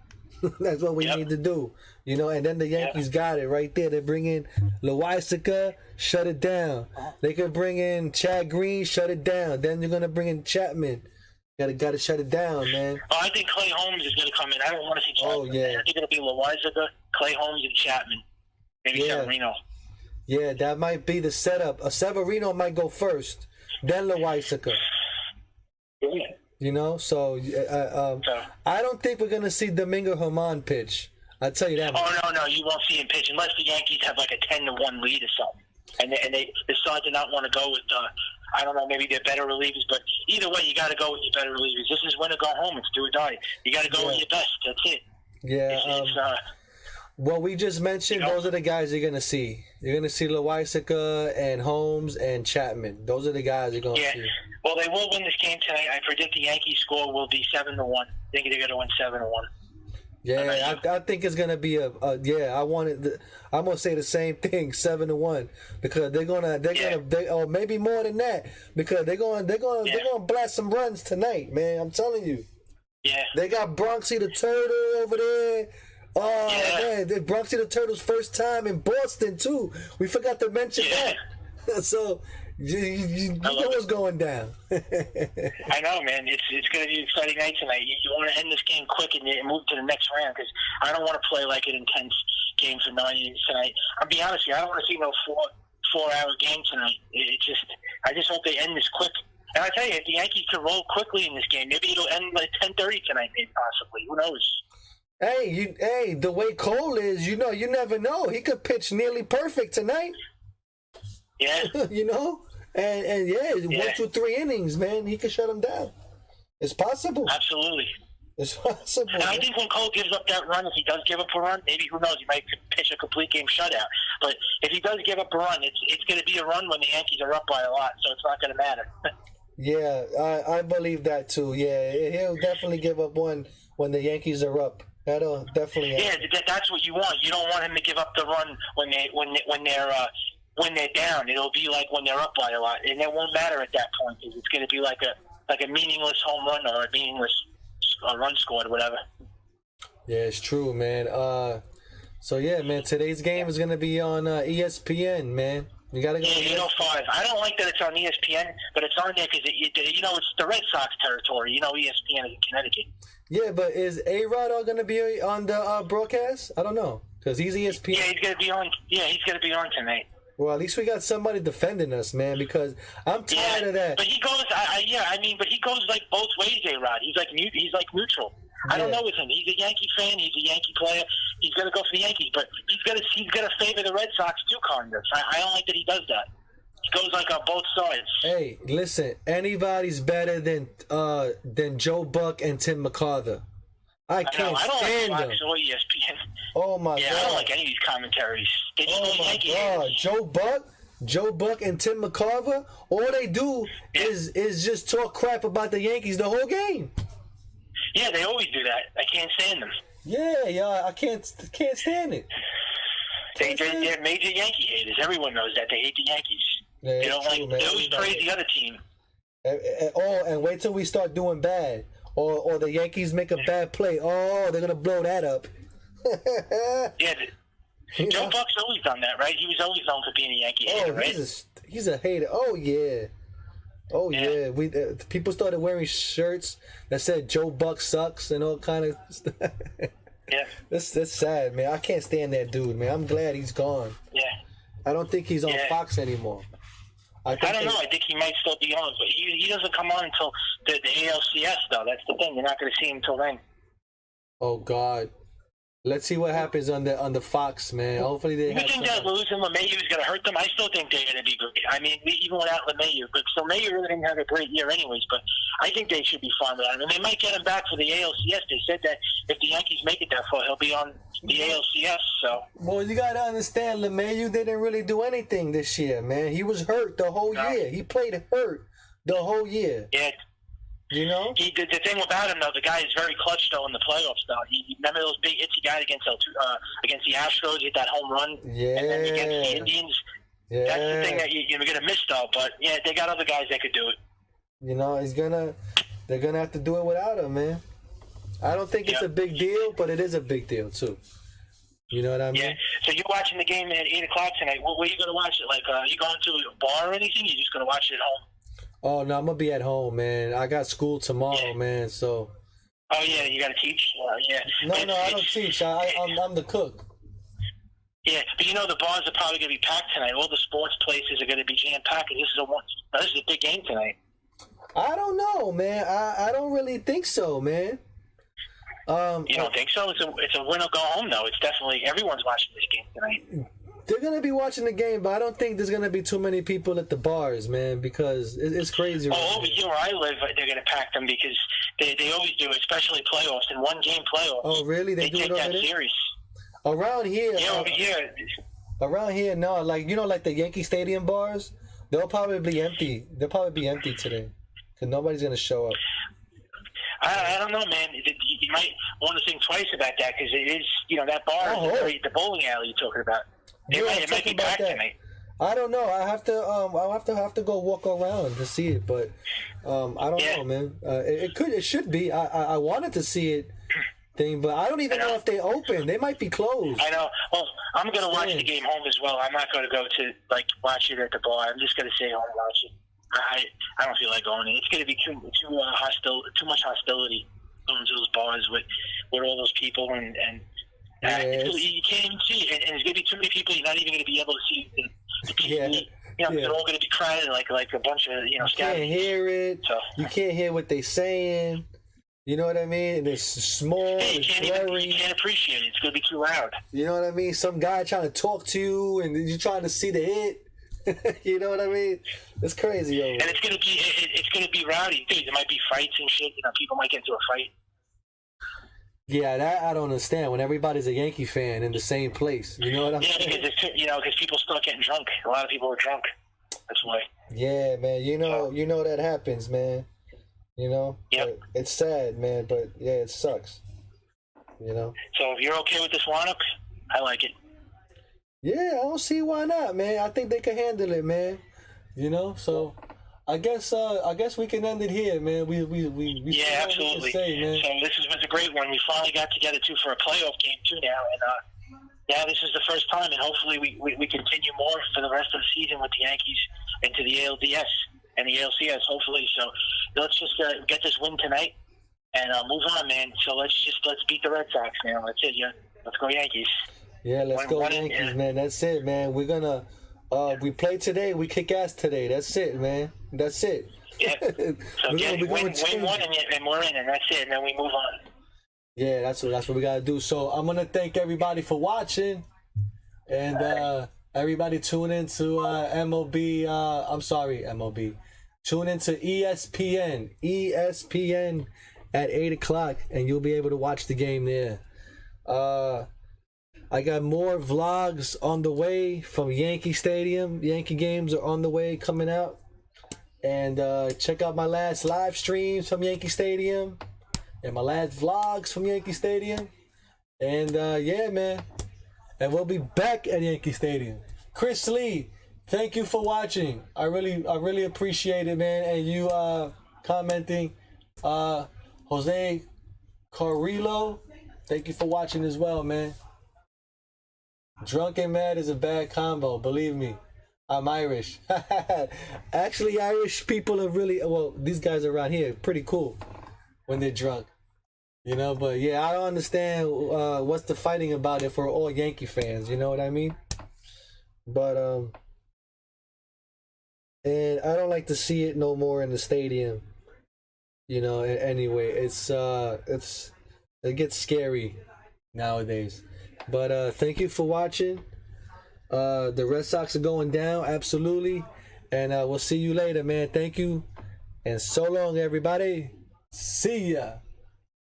That's what we need to do. You know, and then the Yankees got it right there. They bring in Loaisiga, shut it down. They could bring in Chad Green, shut it down. Then you're going to bring in Chapman. Got to shut it down, man. Oh, I think Clay Holmes is going to come in. I don't want to see Chapman. Oh, yeah. I think it'll be Loaisiga, Clay Holmes, and Chapman. Maybe Severino. Yeah, that might be the setup. Severino might go first, then Loaisiga. Yeah. You know, so I don't think we're going to see Domingo Germán pitch. I'll tell you that. Oh, no, you won't see him pitch unless the Yankees have like a 10-1 lead or something. And they decide to not want to go with, I don't know, maybe they're better relievers. But either way, you got to go with your better relievers. This is when to go home. It's do or die. You got to go with your best. That's it. Yeah. What we just mentioned, those are the guys you're going to see. You're going to see Loaisiga and Holmes and Chapman. Those are the guys you're going to see. Well, they will win this game tonight. I predict the Yankees score will be 7-1. I think they're going to win 7-1. Yeah, I think it's gonna be I'm gonna say the same thing, 7-1, because they're gonna or maybe more than that, because they're gonna blast some runs tonight, man. I'm telling you. Yeah. They got Bronxy the Turtle over there. Oh man, Bronxy the Turtle's first time in Boston too. We forgot to mention that. So you know what's going down. I know, man. It's going to be an exciting night tonight. You want to end this game quick and move to the next round, because I don't want to play like an intense game for 9 innings tonight. I'll be honest with you, I don't want to see no four-hour game tonight. I just hope they end this quick. And I tell you, if the Yankees could roll quickly in this game, maybe it'll end like 10:30 tonight, maybe possibly. Who knows? Hey, the way Cole is, you never know. He could pitch nearly perfect tonight. Yeah. You know? And 1 through 3 innings, man, he could shut him down. It's possible. Absolutely. It's possible. And I think when Cole gives up that run, if he does give up a run, maybe, who knows, he might pitch a complete game shutout. But if he does give up a run, it's going to be a run when the Yankees are up by a lot, so it's not going to matter. Yeah, I believe that too. Yeah, he'll definitely give up one when the Yankees are up. That'll definitely happen. Yeah, that's what you want. You don't want him to give up the run when they're down. It'll be like when they're up by a lot, and it won't matter at that point because it's going to be like a meaningless home run or a meaningless run scored or whatever. Yeah, it's true, man. So yeah, man, today's game is gonna be on ESPN, man. You gotta go. Yeah, 8:05. I don't like that it's on ESPN, but it's on there because it's the Red Sox territory. ESPN is in Connecticut. Yeah, but is A-Rod all gonna be on the broadcast? I don't know because he's ESPN. Yeah, he's gonna be on. Yeah, he's gonna be on tonight. Well, at least we got somebody defending us, man, because I'm tired of that. But he goes, but he goes like both ways, A-Rod. He's like neutral. I don't know with him. He's a Yankee fan. He's a Yankee player. He's gonna go for the Yankees, but he's gonna favor the Red Sox too, kind of. I don't like that he does that. He goes like on both sides. Hey, listen, anybody's better than Joe Buck and Tim McCarther. I don't stand like them. Fox or ESPN. Oh my God! I don't like any of these commentaries. They just Oh my God! Joe Buck and Tim McCarver, all they do is just talk crap about the Yankees the whole game. Yeah, they always do that. I can't stand them. Yeah, I can't stand it. They're major Yankee haters. Everyone knows that. They hate the Yankees. Yeah, they don't true, like. man. They always praise the other team. And wait till we start doing bad, or the Yankees make a bad play. Oh, they're gonna blow that up. Yeah. Joe Buck's always done that, right? He was always known for being a Yankee hater, right? He's a hater. Oh yeah. We people started wearing shirts that said Joe Buck sucks and all kind of stuff. Yeah. That's sad, man. I can't stand that dude, man. I'm glad he's gone. Yeah. I don't think he's on Fox anymore. I don't know. I think he might still be on, but he doesn't come on until the ALCS, though. That's the thing. You're not going to see him until then. Oh God. Let's see what happens on the Fox, man. Hopefully they. You think that losing LeMahieu is going to hurt them? I still think they're going to be great. I mean, even without LeMahieu, but so LeMahieu really didn't have a great year, anyways. But I think they should be fine without him, and they might get him back for the ALCS. They said that if the Yankees make it that far, he'll be on the ALCS. So. Well, you got to understand, LeMahieu didn't really do anything this year, man. He was hurt the whole year. He played hurt the whole year. Yeah. You know? The thing about him, though, the guy is very clutch, though, in the playoffs, though. Remember those big hits he got against the Astros, hit that home run? Yeah. And then against the Indians? Yeah. That's the thing that you're going to miss, though. But, yeah, they got other guys that could do it. You know, they're going to have to do it without him, man. I don't think it's a big deal, but it is a big deal, too. You know what I mean? Yeah. So you're watching the game at 8 o'clock tonight. Where are you going to watch it? Like, you going to a bar or anything? You're just going to watch it at home? Oh, no, I'm going to be at home, man. I got school tomorrow, man, so. Oh, yeah, you got to teach? Yeah. No, I don't teach. I'm the cook. Yeah, but you know the bars are probably going to be packed tonight. All the sports places are going to be jam-packed. This is a big game tonight. I don't know, man. I don't really think so, man. You don't think so? It's a win or go home, though. It's definitely everyone's watching this game tonight. They're going to be watching the game, but I don't think there's going to be too many people at the bars, man, because it's crazy. Over here where I live, they're going to pack them because they always do, especially playoffs and one-game playoffs. Oh, really? They do take it that over serious. Around here. Yeah, over here. Around here, no. Like, like the Yankee Stadium bars, they'll probably be empty. They'll probably be empty today because nobody's going to show up. I don't know, man. You might want to think twice about that because it is, that bar is the bowling alley you're talking about. It might be packed tonight. I don't know. I'll have to go walk around to see it, but I don't know, man. It should be. I wanted to see it, but I don't even know if they open. They might be closed. I know. Well, I'm gonna watch the game home as well. I'm not gonna go to watch it at the bar. I'm just gonna stay home and watch it. I don't feel like going in. It's gonna be too much hostility going to those bars with all those people and. You can't even see it, and there's going to be too many people. You're not even going to be able to see the TV. They're all going to be crying like a bunch of You can't hear it. So. You can't hear what they're saying. You know what I mean? It's small. You can't appreciate it. It's going to be too loud. You know what I mean? Some guy trying to talk to you, and you're trying to see the hit. You know what I mean? It's crazy, yo. And it's going to be rowdy too. There might be fights and shit. People might get into a fight. Yeah, that I don't understand. When everybody's a Yankee fan in the same place, you know what I'm Yeah, saying? because people start getting drunk. A lot of people are drunk. That's why. Yeah, man. You know that happens, man. You know. Yep. It's sad, man, but yeah, it sucks. You know. So if you're okay with this lineup, I like it. Yeah, I don't see why not, man. I think they can handle it, man. You know, so I guess we can end it here, man. We Yeah, absolutely. Say, man. So this was a great one. We finally got together too for a playoff game too now, and yeah, this is the first time, and hopefully we continue more for the rest of the season with the Yankees into the ALDS and the ALCS, hopefully. So let's just get this win tonight and move on, man. So let's beat the Red Sox, man. That's it, yeah. Let's go Yankees. Yeah, let's go Yankees, man. That's it, man. We're gonna we play today. We kick ass today. That's it, man. That's it. Yeah. So win one, and we're in, and that's it. And then we move on. Yeah, that's what we gotta do. So I'm gonna thank everybody for watching, and everybody tune into MLB. I'm sorry, MLB. Tune into ESPN at 8:00, and you'll be able to watch the game there. I got more vlogs on the way from Yankee Stadium. Yankee games are on the way, coming out. And check out my last live streams from Yankee Stadium and my last vlogs from Yankee Stadium. And yeah, man. And we'll be back at Yankee Stadium. Chris Lee, thank you for watching. I really appreciate it, man. And you commenting. Jose Carrillo, thank you for watching as well, man. Drunk and mad is a bad combo, believe me. I'm Irish. Actually, Irish people are really, well, these guys around here, pretty cool when they're drunk. You know, but yeah, I don't understand what's the fighting about if we're all Yankee fans, you know what I mean? But, and I don't like to see it no more in the stadium. You know, anyway, it gets scary nowadays. But thank you for watching. The Red Sox are going down, absolutely. And we'll see you later, man. Thank you. And so long, everybody. See ya.